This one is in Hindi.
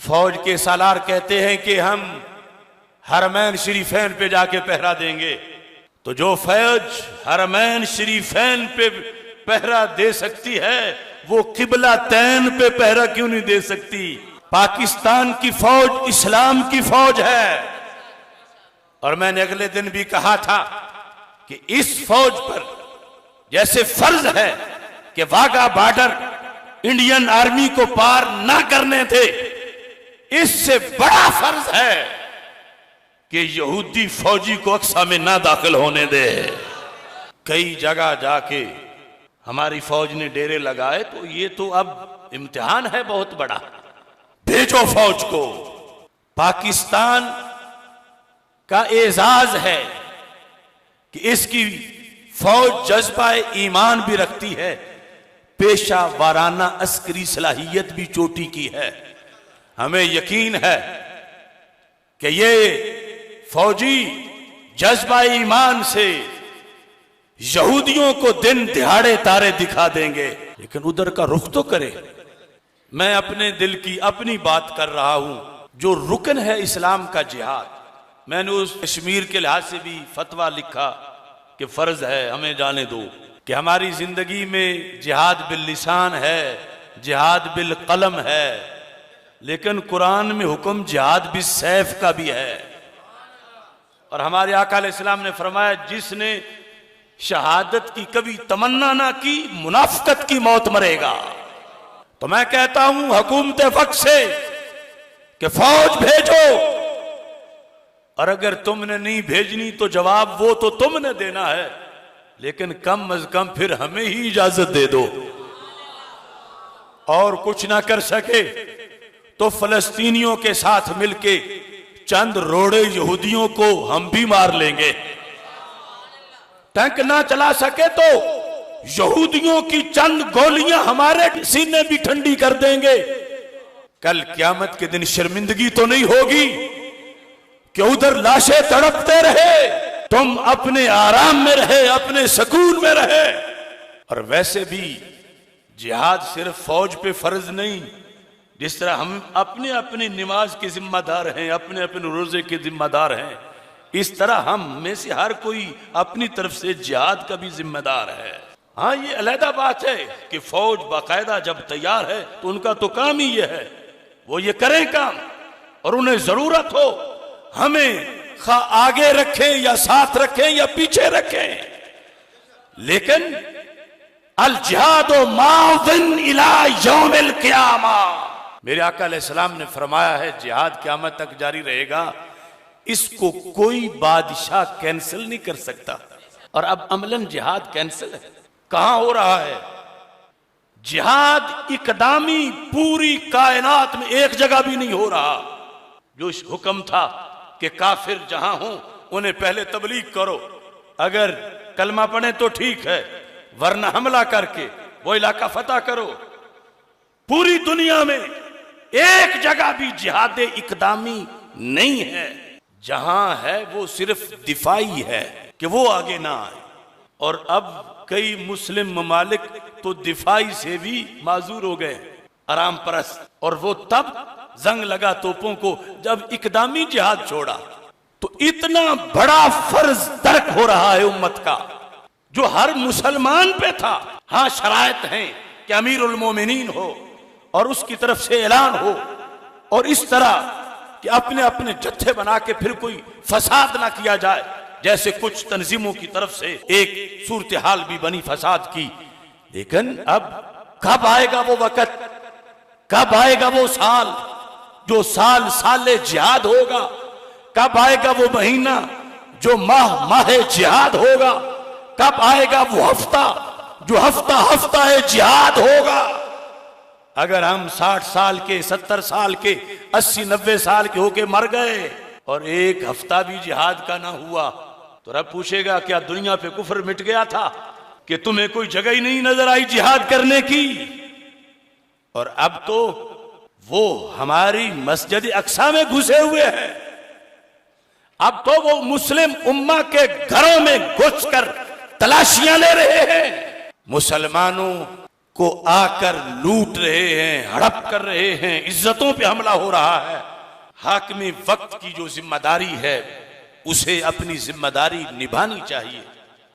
फौज के सालार कहते हैं कि हम हरमैन शरीफैन पे जाके पहरा देंगे। तो जो फौज हरमैन शरीफैन पे पहरा दे सकती है वो किबला तैन पे पहरा क्यों नहीं दे सकती? पाकिस्तान की फौज इस्लाम की फौज है। और मैंने अगले दिन भी कहा था कि इस फौज पर जैसे फर्ज है कि वाघा बॉर्डर इंडियन आर्मी को पार ना करने थे, इससे बड़ा फर्ज है कि यहूदी फौजी को अक्सा में ना दाखिल होने दे। कई जगह जाके हमारी फौज ने डेरे लगाए, तो ये तो अब इम्तिहान है बहुत बड़ा। भेजो फौज को। पाकिस्तान का एजाज है कि इसकी फौज जज्बा ईमान भी रखती है, पेशा वाराना अस्करी सलाहियत भी चोटी की है। हमें यकीन है कि ये फौजी जज्बा ईमान से यहूदियों को दिन दिहाड़े तारे दिखा देंगे, लेकिन उधर का रुख तो करे। मैं अपने दिल की अपनी बात कर रहा हूं। जो रुकन है इस्लाम का जिहाद, मैंने उस कश्मीर के लिहाज से भी फतवा लिखा कि फर्ज है हमें जाने दो कि हमारी जिंदगी में जिहाद बिल लिसान है, जिहाद बिल कलम है, लेकिन कुरान में हुक्म जिहाद बिल सैफ का भी है। और हमारे आका अलैहिस्सलाम ने फरमाया जिसने शहादत की कभी तमन्ना ना की मुनाफिकत की मौत मरेगा। तो मैं कहता हूं हुकूमत वक्त से कि फौज भेजो, और अगर तुमने नहीं भेजनी तो जवाब वो तो तुमने देना है, लेकिन कम अज कम फिर हमें ही इजाजत दे दो। और कुछ ना कर सके तो फलस्तीनियों के साथ मिलके चंद रोड़े यहूदियों को हम भी मार लेंगे। टैंक ना चला सके तो यहूदियों की चंद गोलियां हमारे सीने भी ठंडी कर देंगे। कल क़यामत के दिन शर्मिंदगी तो नहीं होगी कि उधर लाशें तड़पते रहे, तुम अपने आराम में रहे, अपने सुकून में रहे। और वैसे भी जिहाद सिर्फ फौज पे फर्ज नहीं, जिस तरह हम अपने अपनी नमाज के जिम्मेदार हैं, अपने अपने रोजे के जिम्मेदार हैं, इस तरह हम में से हर कोई अपनी तरफ से जिहाद का भी जिम्मेदार है। हाँ, ये अलहदा बात है कि फौज बाकायदा जब तैयार है तो उनका तो काम ही ये है, वो ये करें काम, और उन्हें जरूरत हो हमें खा आगे रखें या साथ रखें या पीछे रखें, लेकिन अल जिहाद मादिन इला यौमिल क़ियामा। मेरे आका अलैहिस्सलाम ने फरमाया है जिहाद क़यामत तक जारी रहेगा, इसको कोई बादशाह कैंसिल नहीं कर सकता। और अब अमलन जिहाद कैंसिल है। कहां हो रहा है जिहाद? इकदामी पूरी कायनात में एक जगह भी नहीं हो रहा। जो हुक्म था कि काफिर जहां हो उन्हें पहले तबलीग करो, अगर कलमा पढ़े तो ठीक है, वरना हमला करके वो इलाका फतह करो। पूरी दुनिया में एक जगह भी जिहाद इकदामी नहीं है। जहां है वो सिर्फ दिफाई है कि वो आगे ना आए। और अब कई मुस्लिम ममालिक तो दिफाई से भी माजूर हो गए, आराम परस्त। और वो तब जंग लगा तोपों को जब इकदामी जिहाद छोड़ा। तो इतना बड़ा फर्ज तर्क हो रहा है उम्मत का जो हर मुसलमान पे था। हाँ, शरायत हैं कि अमीरुल मोमिनीन हो और उसकी तरफ से ऐलान हो, और इस तरह कि अपने अपने जत्थे बना के फिर कोई फसाद ना किया जाए, जैसे कुछ तंजीमों की तरफ से एक सूरत हाल भी बनी फसाद की। लेकिन अब कब आएगा वो वक्त, कब आएगा वो साल जो साल साले जिहाद होगा? कब आएगा वो महीना जो माह माहे जिहाद होगा? कब आएगा वो हफ्ता जो हफ्ता हफ्ता है जिहाद होगा? अगर हम 60 साल के, 70 साल के, 80-90 साल के होके मर गए और एक हफ्ता भी जिहाद का ना हुआ, तो रब पूछेगा क्या दुनिया पे कुफ्र मिट गया था कि तुम्हें कोई जगह ही नहीं नजर आई जिहाद करने की? और अब तो वो हमारी मस्जिद अक्सा में घुसे हुए हैं। अब तो वो मुस्लिम उम्मा के घरों में घुसकर तलाशियां ले रहे हैं। मुसलमानों, को आकर लूट रहे हैं, हड़प कर रहे हैं, इज्जतों पे हमला हो रहा है। हाकिम वक्त की जो जिम्मेदारी है उसे अपनी जिम्मेदारी निभानी चाहिए।